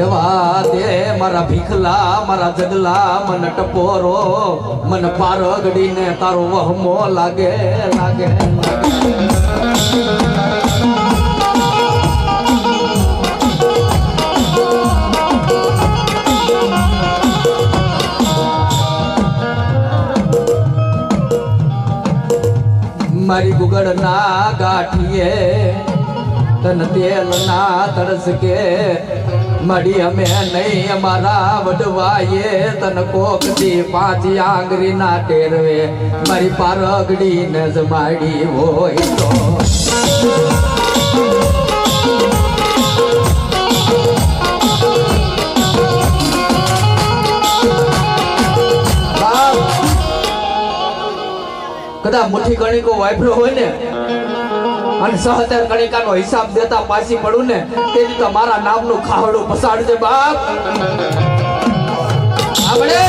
રેવા દે મારા ભીખલા મારા જગલા મન ટપોરો મન પારગડીને તારો વહમો લાગે લાગે મારી ગુગળ ના ગાંઠીએ તન તેલ ના તરસકે મડી અમે નહીં અમારા વડવાએ તન કોક દી પાંચ આંગળી ના ટેરવે મારી પારગડી ને જમાડી હોય તો કદા મુઠ્ઠી ગણિકો વાપર્યો હોય ને અને 70 ગણિકાનો હિસાબ દેતા પાછી પડું ને તેથી તો મારા નામનું ખાવડું પસાડજે બાપ આપણે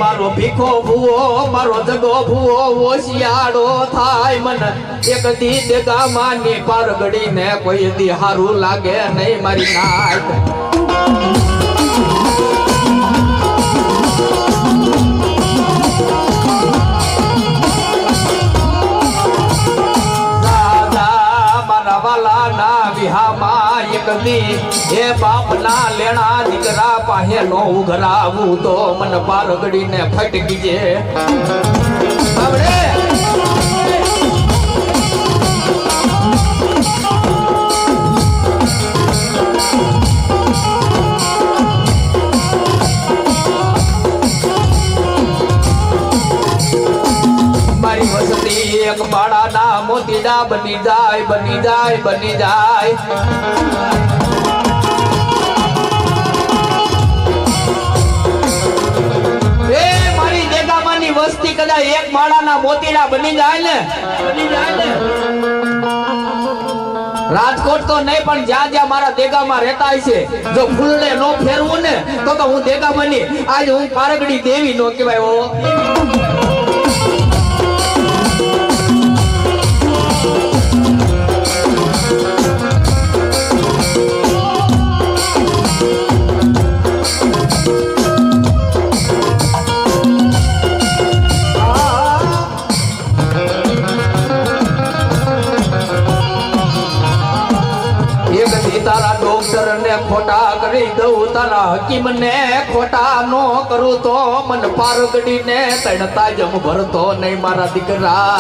મારો ભીખો ભૂવો મારો જગો ભૂવો ઓશિયાળો થાય મને એક દી દેગામાં ની પારગડી ને કોઈ દી હારું લાગે નહીં મારી નાય એ બાપ ના લેણા દીકરા પાહે નો ઉઘરાવું તો મન પારગડી ને ફટકી જે મારી વસતી એક બાળા ના મોતીડા બની જાય બની જાય બની જાય વસ્તી કદાચ એક માળાના મોતીડા બની જાય ને રાજકોટ તો નહીં પણ જ્યાં જ્યાં મારા દેગામાં રહેતા છે જો ફૂલને નો ફેરવું ને તો હું દેગામાં ની આજ હું પારગડી દેવી નો કહેવાય તારા ડોક્ટર ને ખોટા કરી દઉં તારા હકીમ ને ખોટા નો કરું તો મન પારગડી ને તણતા જમ ભરતો નહીં મારા દીકરા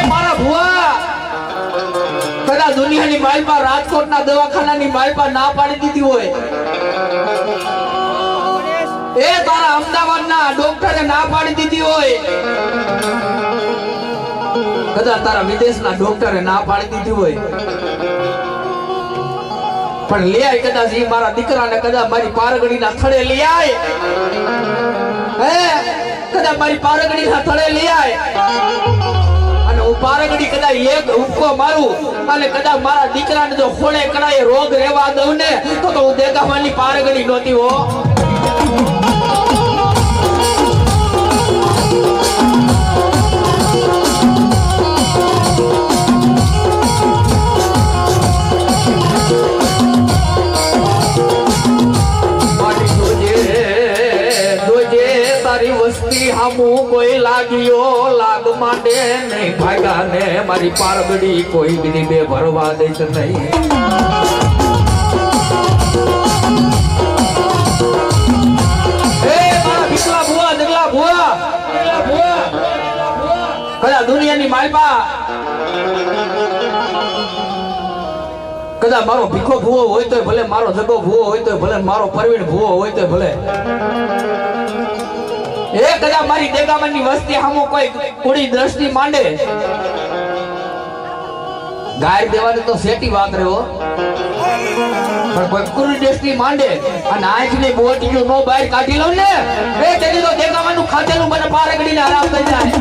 મારા ભુવા કદાચ દુનિયાની માલપા રાજકોટ ના દવાખાનાની માલપા ના પાડી દીધી હોય એ તારા અમદાવાદ ના ડોક્ટરે ના પાડી દીધી હોય કદાચ તારા વિદેશ ના ડોક્ટરે ના પાડી દીધી હોય પણ લે આય કદાચ ઈ મારા દીકરાને કદાચ મારી પારગડી ના થડે લે આય કદાચ મારી પારગડી ના થડે લે આય અને હું પારગડી કદાચ એક હુક્કો મારું અને કદાચ મારા દીકરાને જો ખોળે કરાય રોગ રહેવા દઉં ને તો હું દેગામાની પારગડી નહોતી હો વસ્તી હામું કોઈ લાગ્યો લાગ માટે નહીં ભાગ્યા ને મારી પારગડી કોઈ બીજી બે ભરવા દેશ નહીં કદાચ દુનિયાની માલપા કદાચ મારો ભીખો ભૂવો હોય તો ભલે મારો જગો ભૂવો હોય તો ભલે મારો પરવીણ ભૂવો હોય તો ભલે એ કદાચ મારી દેગામાની વસ્તી હામો કોઈ કુડી દ્રષ્ટિ માંડે ગાય દેવાની તો સેટી વાત રહ્યો પણ કોઈ કુરી દેશની માંડે અને આંખની બોટીયું નો બહાર કાઢી લઉં ને એ તેની તો દેખાવાનું ખાધેલું મને પારગડીને આરામ થઈ જાય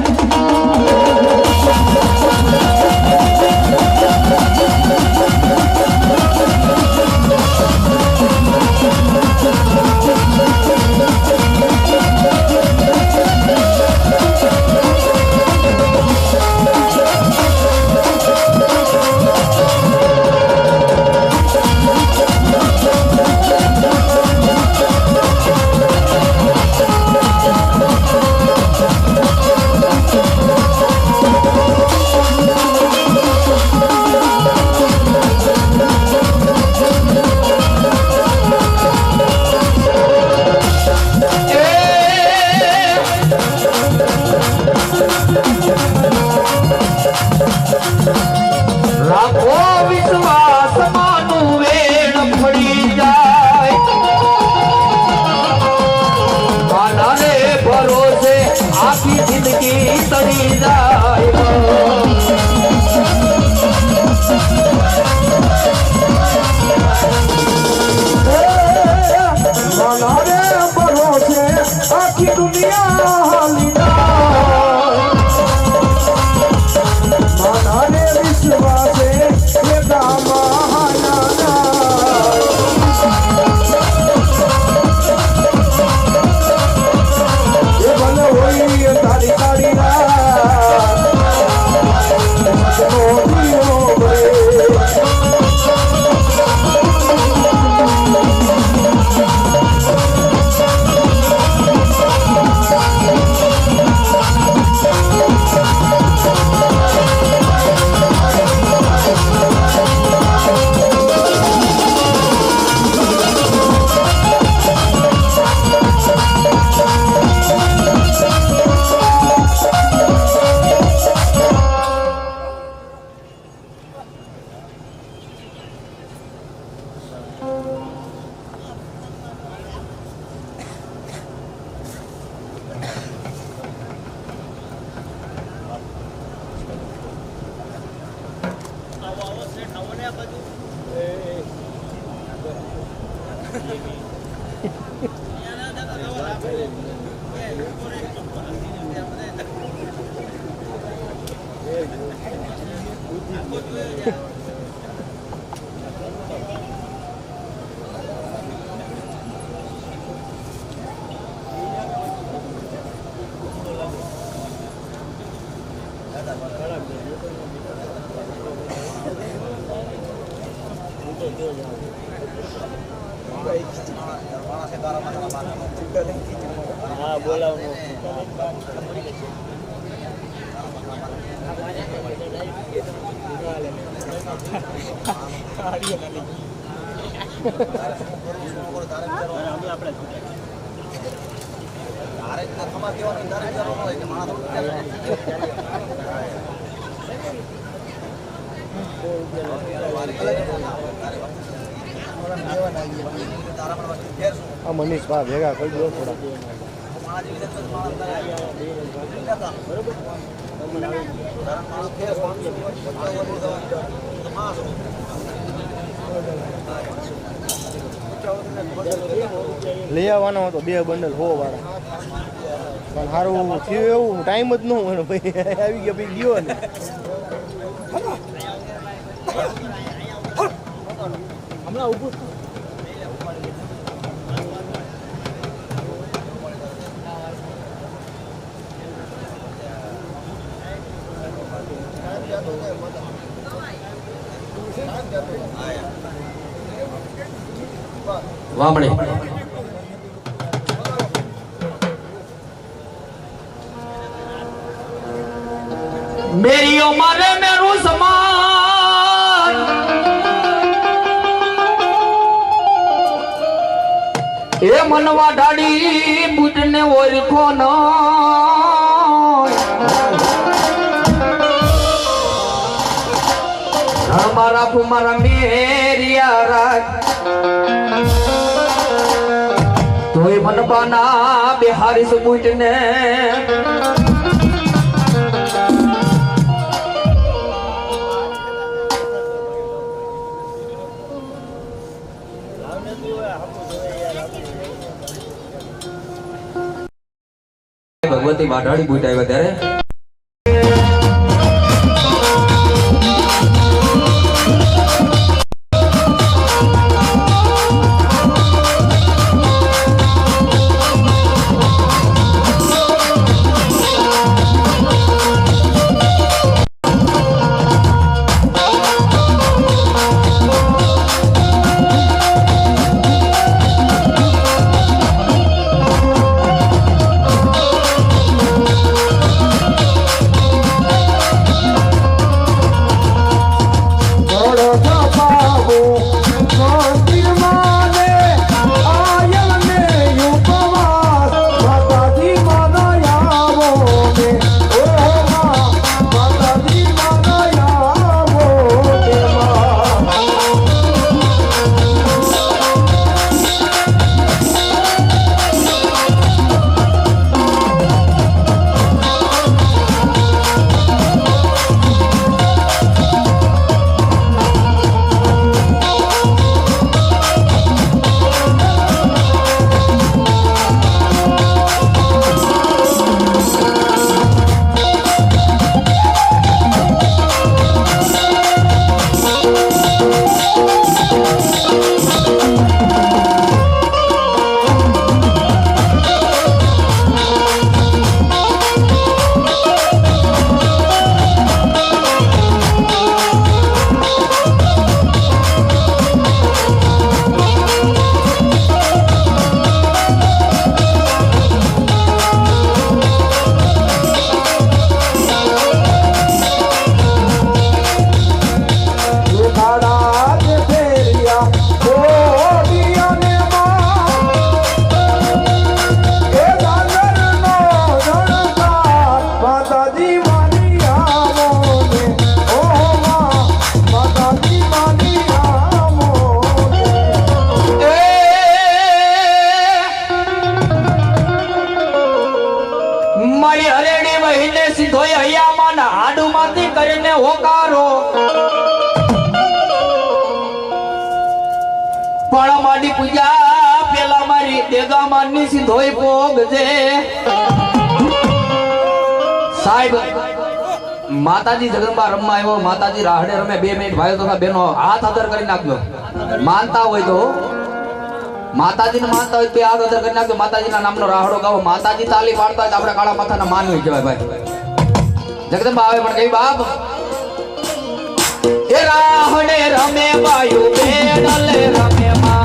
હા બોલાવ મનીષ ભા ભેગા કરી દો થોડા લઈ આવવાનો હતો 2 બંડલ 100 વાળા પણ સારું થયું એવું ટાઈમ જ ન હોય ભાઈ આવી ગયા ભાઈ ગયો ને હમણાં ઊભું વામણે मेरी उम्र मेरू समान ए मनवा डाड़ी बुझने और खोना हमारा कुमारा मेरिया राज तोय मनपाना बिहारी से बुझने ભગવતી વાઢાડી બુટ આવ્યા ત્યારે મારી હરેડી વહીને સીધોય હૈયામાં હાડુમાંથી કરીને હોકારો પણ માડી પૂજા પેલા મારી દેગામાની સીધોય ભોગજે સાહેબ માતાજી જગદંબા રમવા આવ્યો માતાજી રાહડે રમે 2 મિનિટ ભાઈઓ તથા બેનો હાથ આદર કરી નાખજો માનતા હોય તો માતાજીને માનતા હોય તો હાથ આદર કરી નાખજો માતાજીના નામનો રાહડો ગાવો માતાજી તાલી પાડતા હોય તો આપણે કાળા માથાના માનવી કહેવાય ભાઈ જગદંબા આવે પણ કઈ બાપ એ રાહડે રમે વાયુ બેડલે રમે માં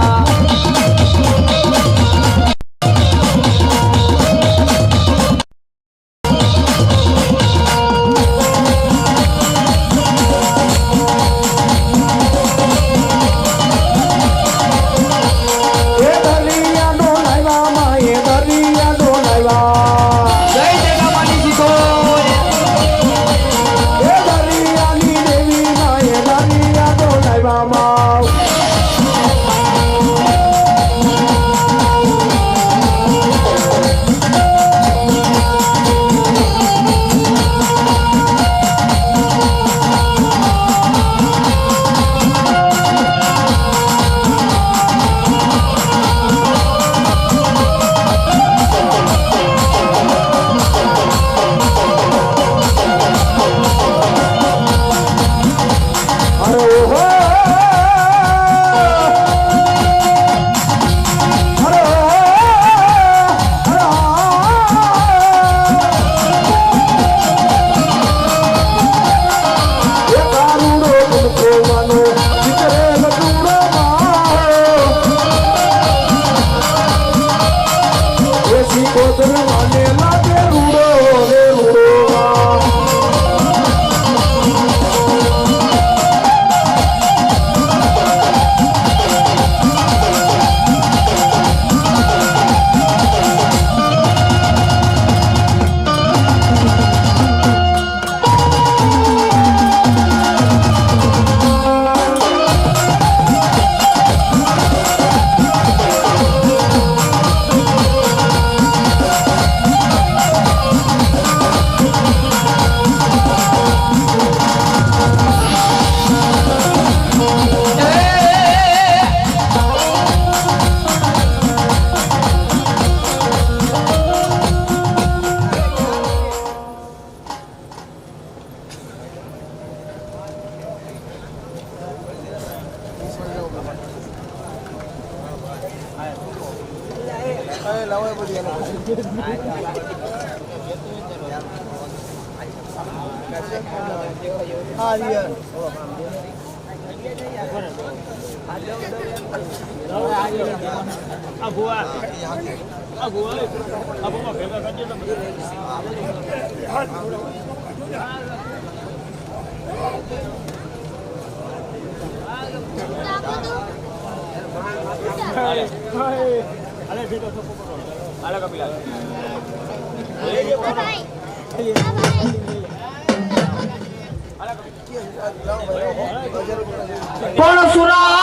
પણ સુરા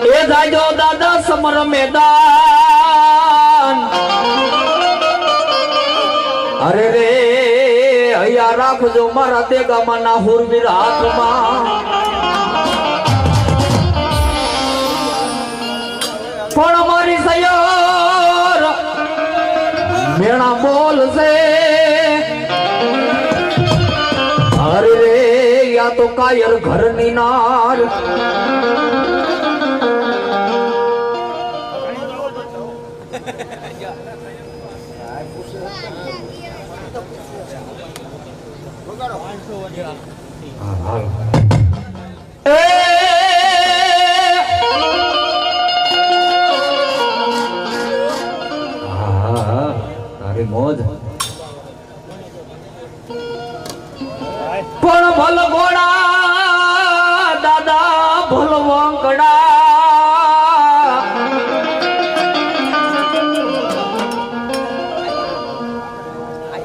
એ જાજો દાદા સમર મેદાન અરે રે અહીંયા રાખજો મારા દેગામાં ના હુરવીર હાથમાં પણ મારી સયર મેણા બોલશે અરે રે યા તો કાયર ઘરની નાર તારી મોજ પણ ભલ ઘોડા દાદા ભલ વંકડા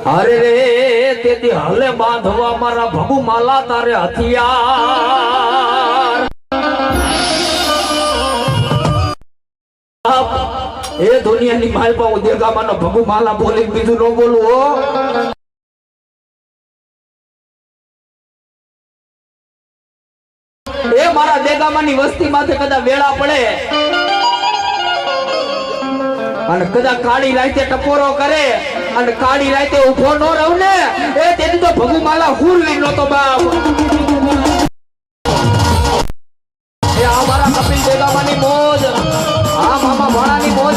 અરે રે તેથી હલે બાંધવા મારા ભગુ માલા તારે હથિયાર એ દુનિયાની માલ પાઉ દેગામાનો ભગુ માલા બોલી બીજું ન બોલું હો એ મારા દેગામાની વસ્તી માથે કદાચ વેળા પડે અને કદાચ કાળી રાતે ટપોરો કરે અને કાળી રાતે ઉભો ન રહું ને એ તેથી તો ભગુ માલા હુરલી નતો બાપ એ આ મારા કપિલ દેગામાની મોજ આ મામા ભણાની મોજ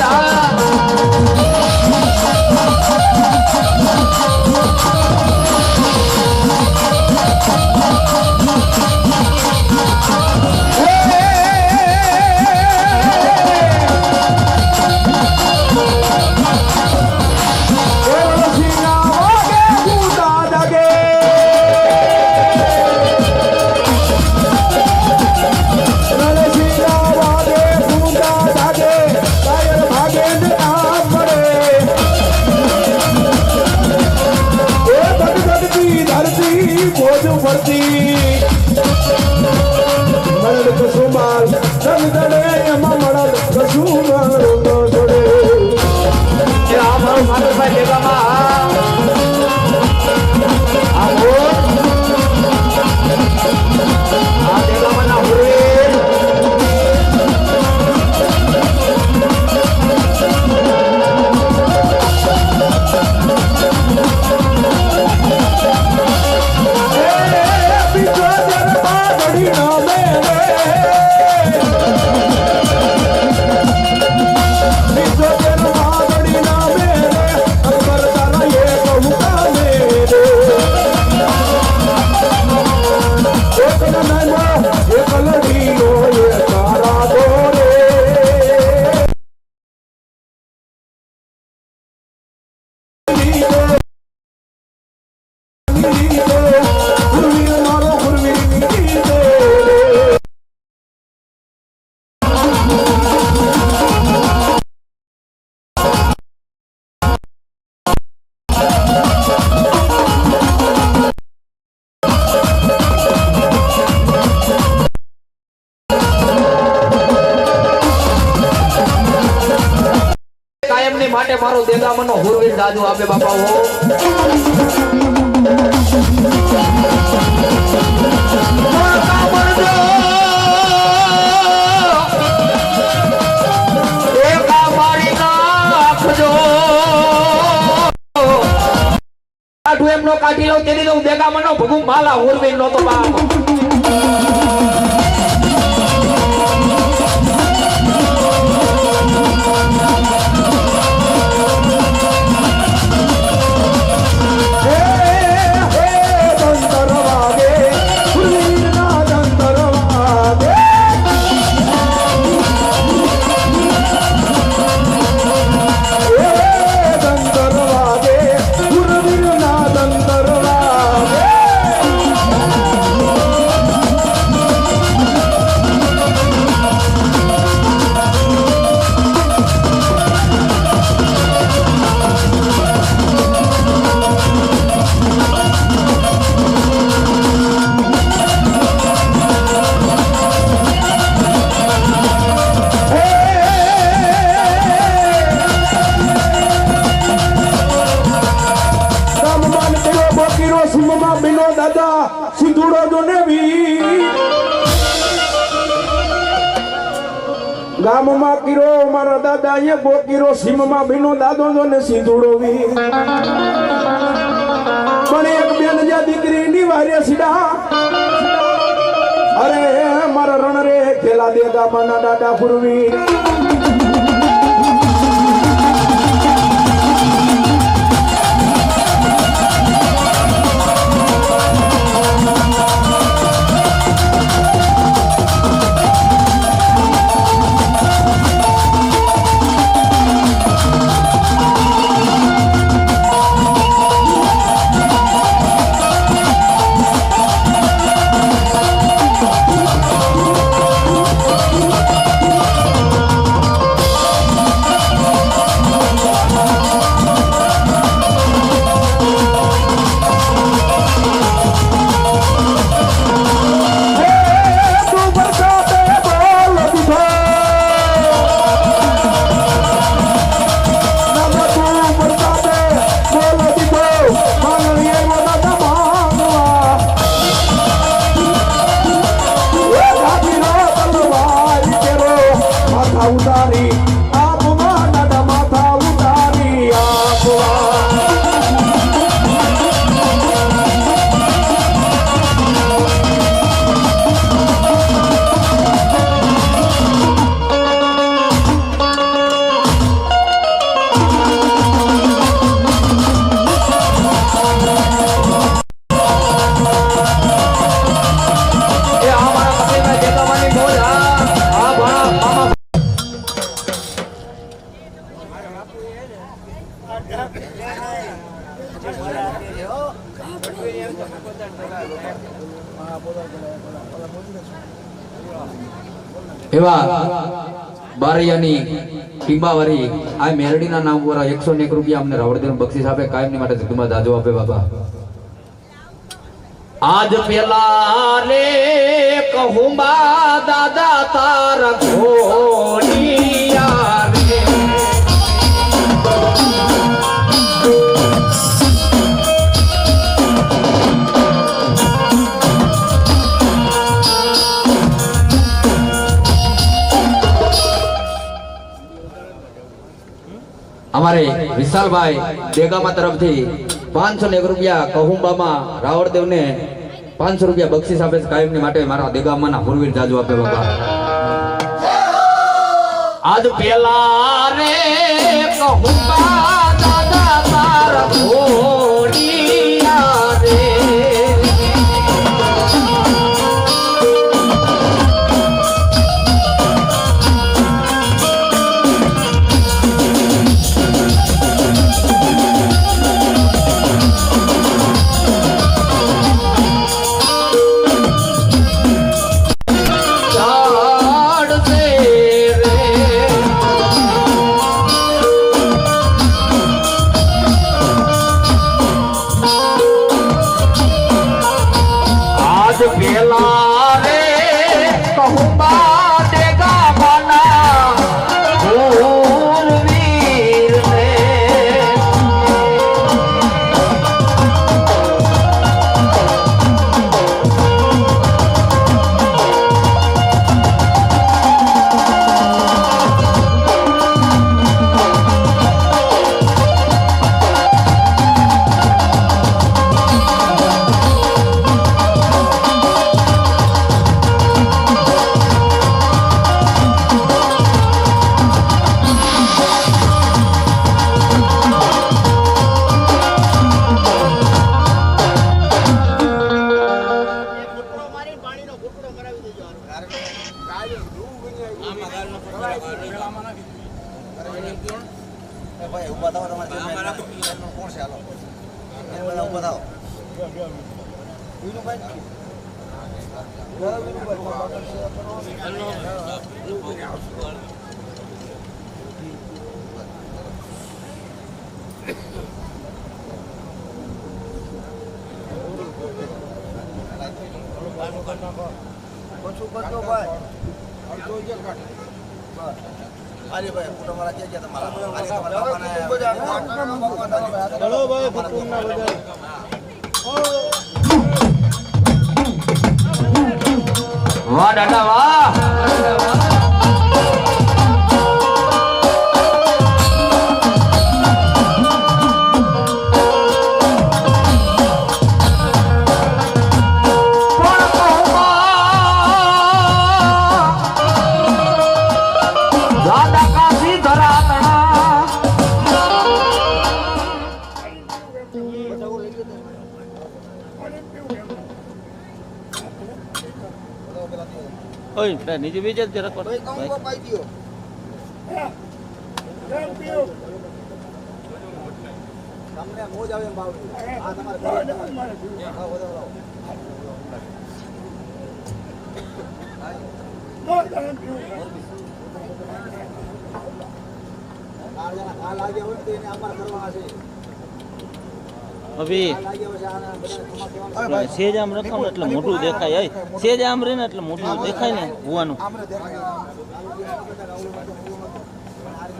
માટે મારો દેગામનો હુરવીર દાદુ આપે બાપા હો એમનો કાઢી લો તેથી હું દેગામનો ભગુ માલા હુરવીર નો તો બાપ ગામમાં કીરો મારા દાદાએ બોકીરો સીમમાં બીનો દાદો જો ને સિંધુડો વી પણ એક બેન જા દીકરીની વારે સીડા અરે મારા રણ રે ખેલા દે ગામના દાદા પૂરવી એવા બારૈયાની ટીંબાવાળી આ મેરડીના નામ પર 101 રૂપિયા અમને રાવળદેવ બક્ષિસ આપે કાયમની માટે જગદંબા દાદો આપે બાબા આજ પેલા રે કહું બા દાદા તારા ઘોડિયા રે हमारे विशाल भाई देगामा तरफ थी 501 रुपया कहूंबामा रावड़देव ने 500 रुपया बक्षिस आपे कायम ने माटे मारा देगामा ना हुरवीर जाजू आपे बाबा आज पेला रे कहूंबा दादा तारा घोड़िया रे अरे भाई फोटो वाला क्या क्या तुम्हारा अरे तुम्हारा पापा ने चलो भाई कुकुम ना बजाए वाह दादा वाह દાદા કાશી ધરાતણા ઓય નીચે બીજે જ રાખો ભાઈ કામ પાઈ દયો તમને મોજ આવે એમ ભાવ આ તમારે હા વધારો આ લાગ્યા હોય તો એને અમારે કરવાના છે અભી આ લાગ્યા હોય આના બધા સેજ આમ રખો ને એટલે મોટું દેખાય સેજ આમ રહે ને એટલે મોટું દેખાય ને હોવાનું આમને દેખાય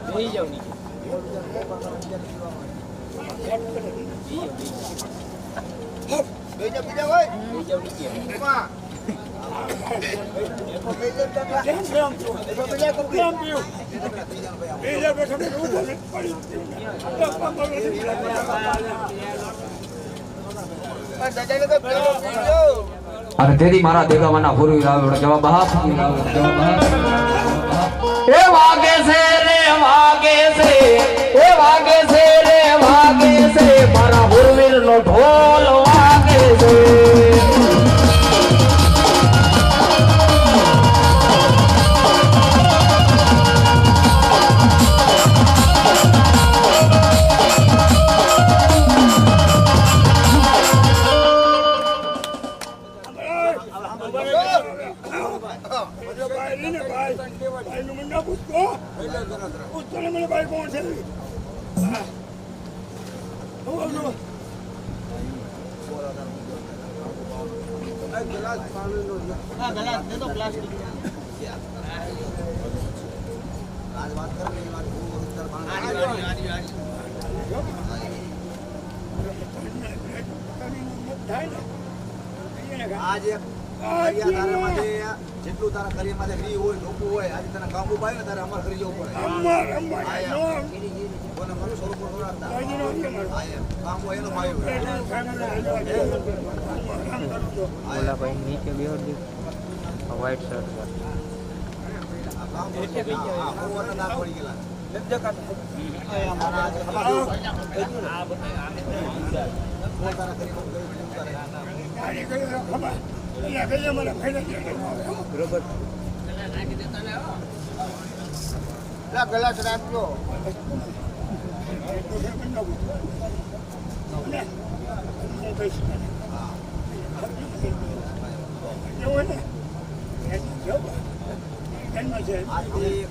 જોઈ જાવ નીચે બેજા બીજા હોય અને તેથી મારા દેગાવાના ફૂરવી રાવણ કેવા બાપ એ વાગે છે રે વાગે છે એ વાગે છે રે વાગે છે મારા ફૂરવીર નો ઢોલ વાગે છે આજે જેટલું તારા કરીમાં ફ્રી હોય લોકો હોય આજે તને કામ ઉપાય ને તારે અમારે કરી જવું પડે કોને મનુષ્ય સ્વરૂપ કામ હોય એનો ભાઈ ઓલા ભાઈ નીચે બેહો દી વ્હાઈટ શર્ટ કામ ના પડી ગયેલા ગલાસ રાખજો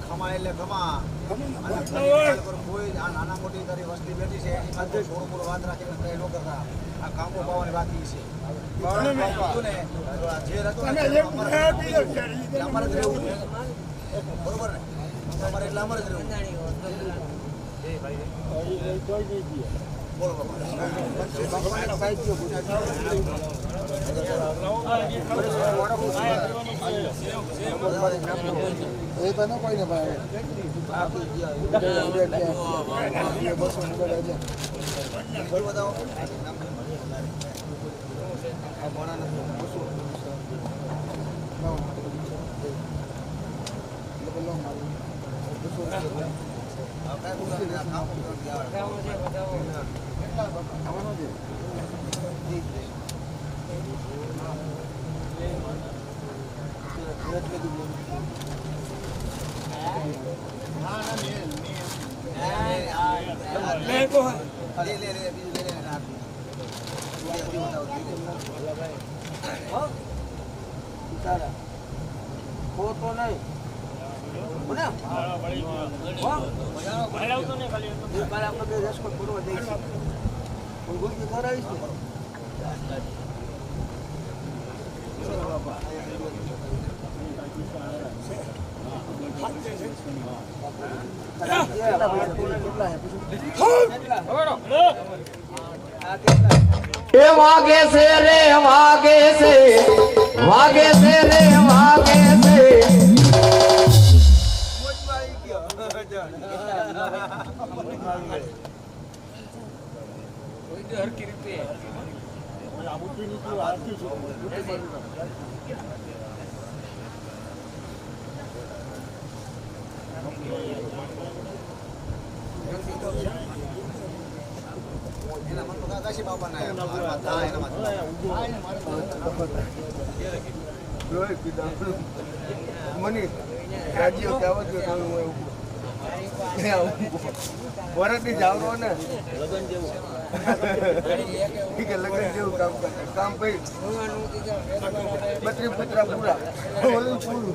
ખમા એટલે ખમા કોઈ નાના મોટી તારી વસ્તી બેઠી છે એની સાથે થોડું થોડું વાત રાખીને કઈ ન કરતા આ કામો પાવાની વાત છે જે રસ્તો અમારે જ રહેવું બરોબર ને અમારે એટલે અમારે જ રહેવું બોલો એ તો ના કોઈ ને ભાઈ બતાવો ફોટો નહીં એ વાગે છે રે વાગે છે વાગે છે રે વાગે છે એના મન તો કાશી બાપાના એનામાં થાય મને રાજ્ય કહેવત વરદની જાવરો ને લગન જેવું લગન જેવું કામ કરી 32 પુત્રા પૂરા ઓલું પૂરું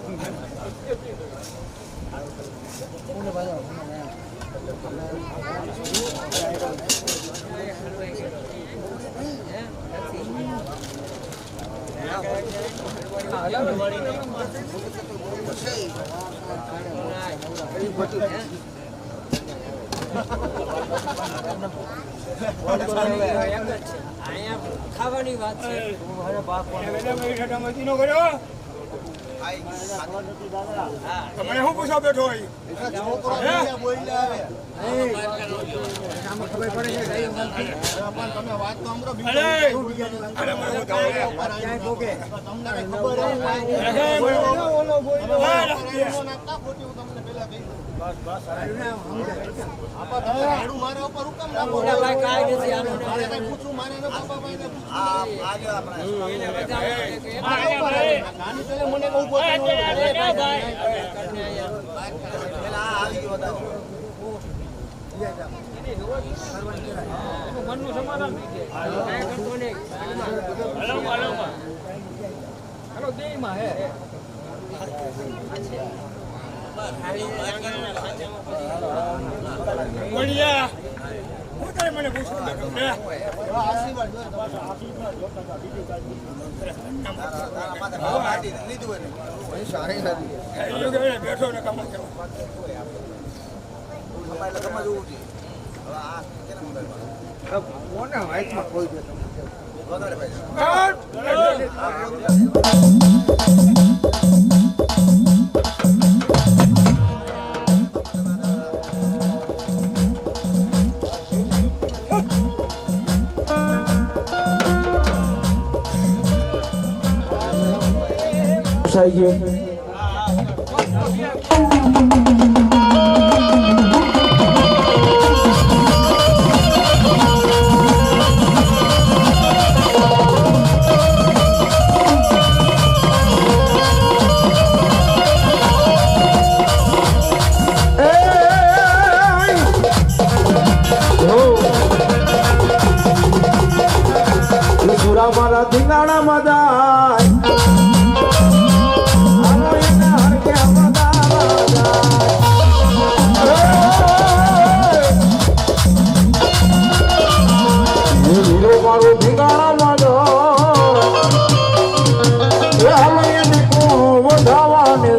ખાવાની વાત છે તમે શું પૂછો બેઠો હોય મનનું સમાધાન હેલો દેમાં હે મને પૂછવું બેઠો ને કામ કોને વાઇટમાં કોઈ દે થઈ ગયો મારા ધીંગાણા મજા મારું ધીંગાણા મજા વધાવાને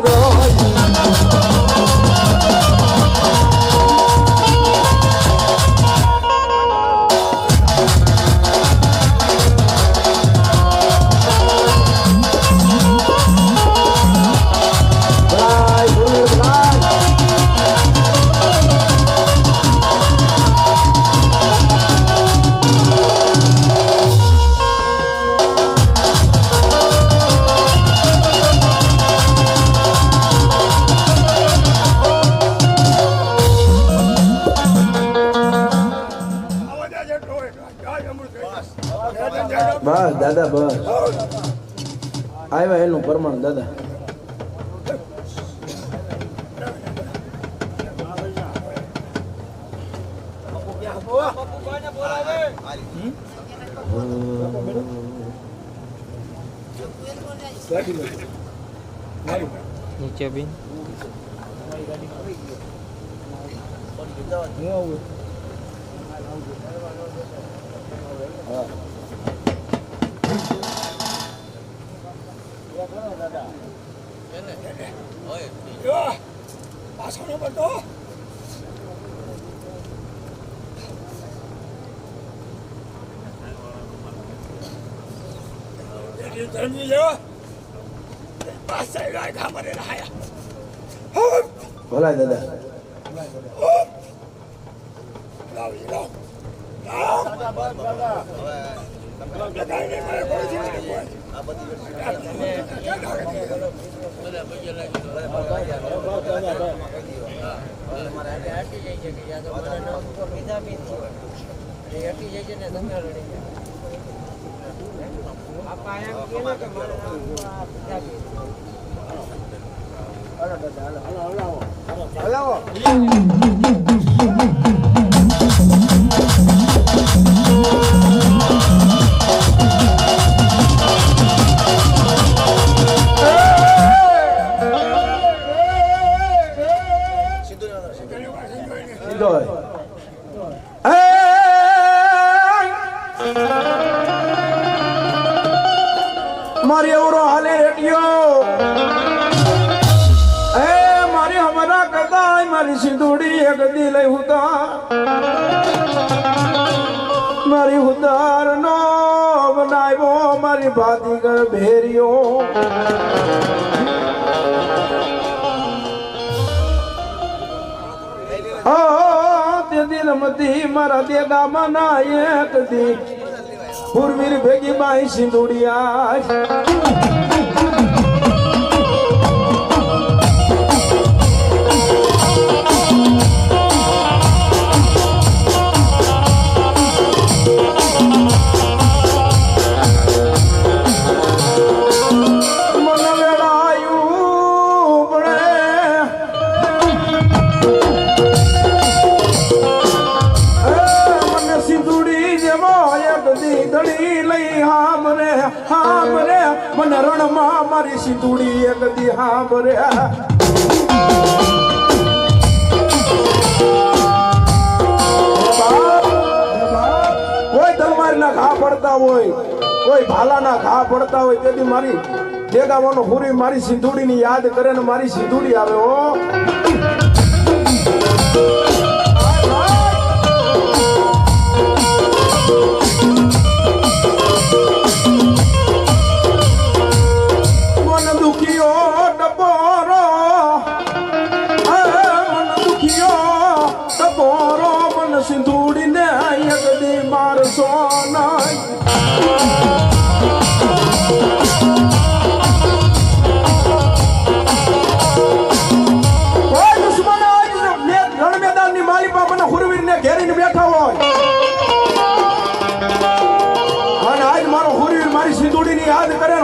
બસ દાદા બસ આવ્યા એનું પ્રમાણ દાદા નીચે બી પાછળ બધો ધર્મી જેવો પાસે ખબર રહ્યા ભલા દાદા હલાવો સીધો એ મારી એવરો હાલે રેડિયો એ મારી હમરા કરતા મારી સિંધુડી એક દી લઈ હુતા મારી હુદાર નો બનાવ્યો મારી ભાતી કર ભેરિયો તે રમતી મારા દેગા મના એક દી પૂર્વીર ભેગી બાઈ સિંધુડિયા મને રણમાં મારી સિંધુડી એક દી હાંભરે કોઈ તલવારના ઘા પડતા હોય કોઈ ભાલાના ઘા પડતા હોય તેથી મારી દેગાવાનો હુરી મારી સિંધુડીની યાદ કરે ને મારી સિંધુડી આવે હો સિંધુડી ને એક દી મારસો રણ મેદાન ની માલી બાપા હુરવીર ને ઘેરીને બેઠા હોય અને આજ મારો હુરવીર મારી સિંધુડી ની યાદ કરે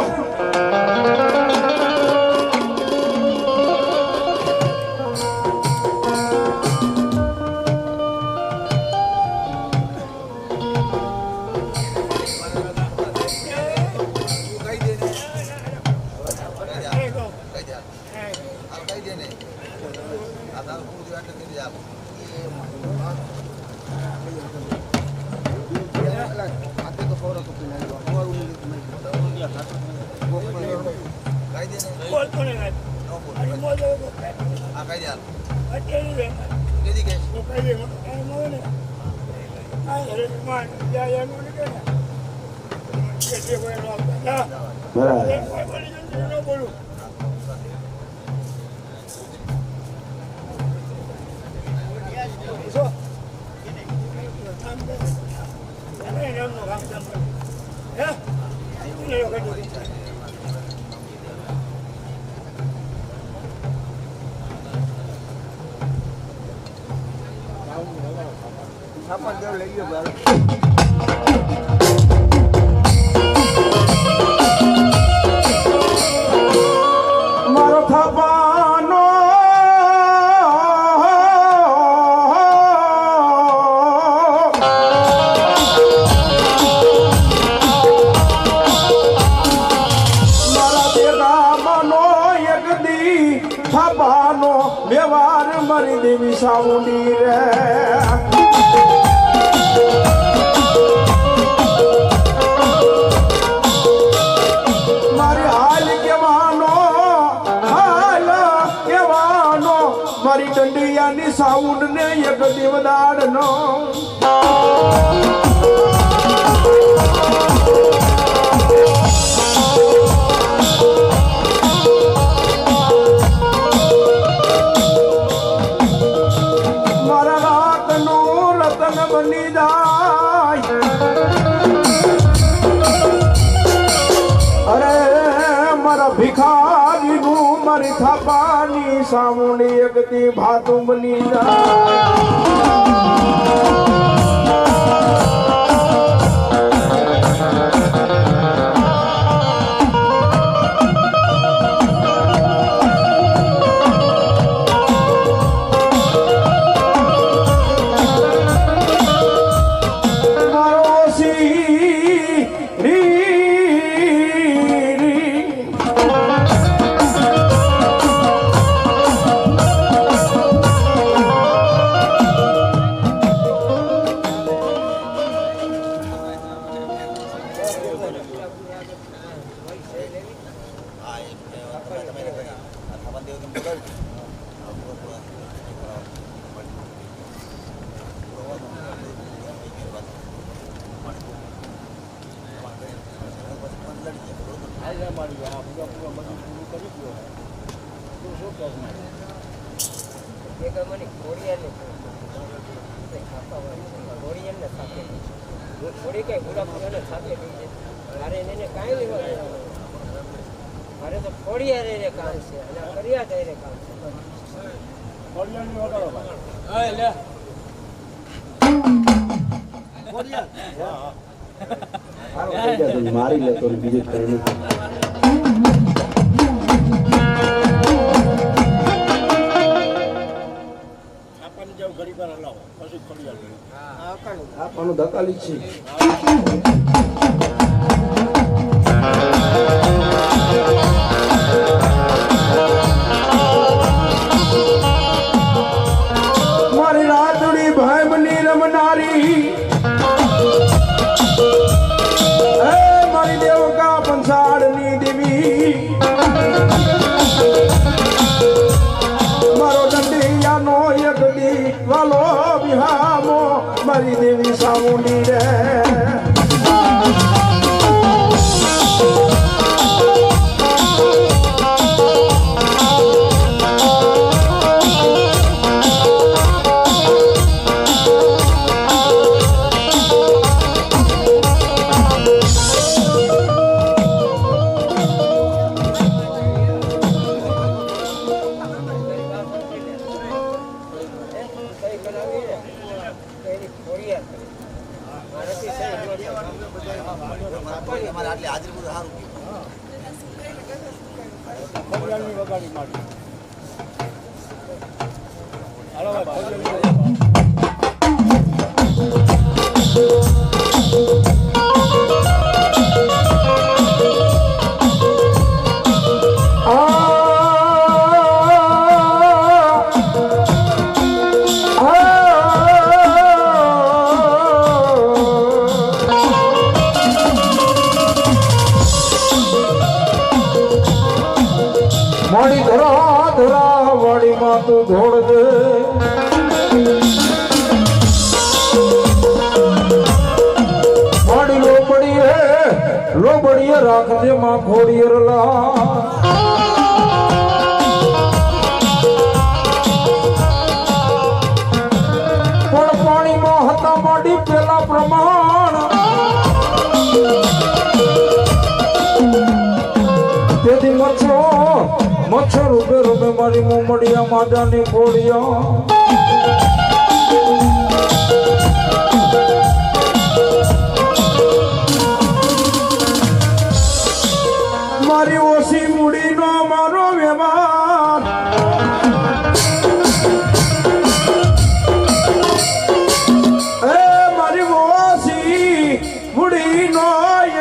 મારો થાપાનો મારા દેગામાંનો એક દી થાપાનો વ્યવહાર મારી દેવી સાઉન્ડી રે મારી દંડિયાની સાઉન્ડ ને એક દેવદાડ નો મારા રાત નું રતન બની જાય અરે મારા ભિખારી નું મારી થાપાની સામુંડી એકતી ભાતું બની મારે તો ખોડિયા રે કામ છે અને કર્યા જાય રે કામ છે મારી લે તો બીજે કઈ નહીં આપવાનું ધકાલી છે મારી રાતડી ભાઈ બની રમનારી મારી દેવકા પંસાળની દેવી મારો દંડિયાનો એક દી વાલો બિહામો મારી દેવી સામુંડી રે અમારે આટલી હાજરી બધું સારું મારી ધરા ધરા વાડીમાં તું ધોળ દે મારી લોબડીએ રાખજે માં ખોડીએ રલા પણ પાણીમાં હતા માડી પેલા પ્રમાણ તેથી મચ્છર રૂપે રૂપે મારી મુમડિયા માજાની ખોડિયા મારી ઓછી મૂડીનો મારો વ્યવહાર મારી ઓછી મૂડીનો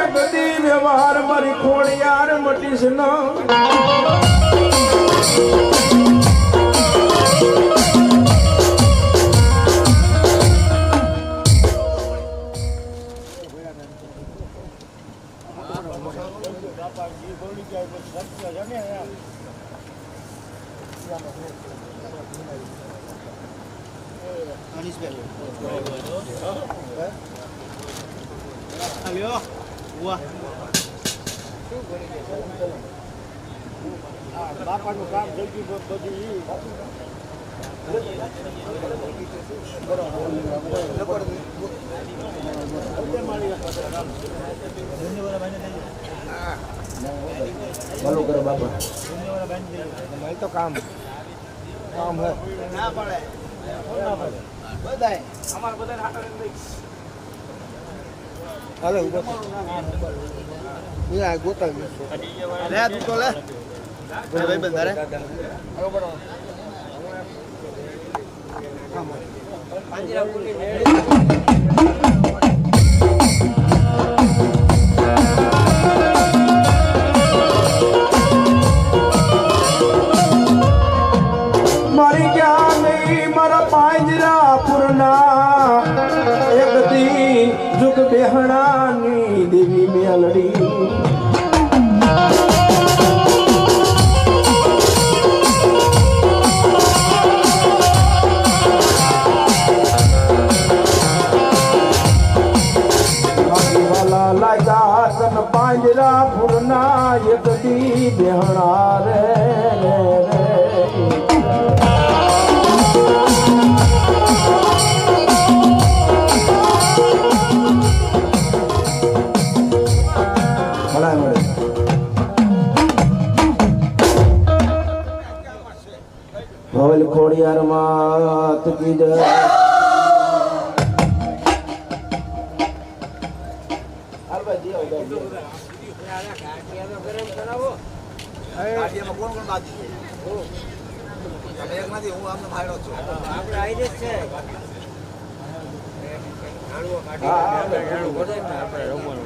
એક દી વ્યવહાર મારી ખોડિયાર મટીશ ના બાપાનું કામ જલ્દી બધી ધન્યવાદ. ચાલુ કરો બાપા. ભાઈ તો કામ હે ના પડે બધાય અમાર બધાને હાટો લઈ હાલે ઉભો આ ગોતા લે તું તો લે ભાઈ બંધારે મારી ક્યાં નહીં મારા પાંજરા પૂરના એક દી જુગ બેહણાની દેવી મેલડી વાલા લાગ્યા તન પાંજરા પૂરના એક દી બેહણા રે રે રે ભવલ ખોડિયાર માત કી જય. ગાડીયામાં કોણ કોણ બાકી છે તમે એક નથી હું આમને ફાયડો છું આપણે આવી જ છે આપણે રમવાનું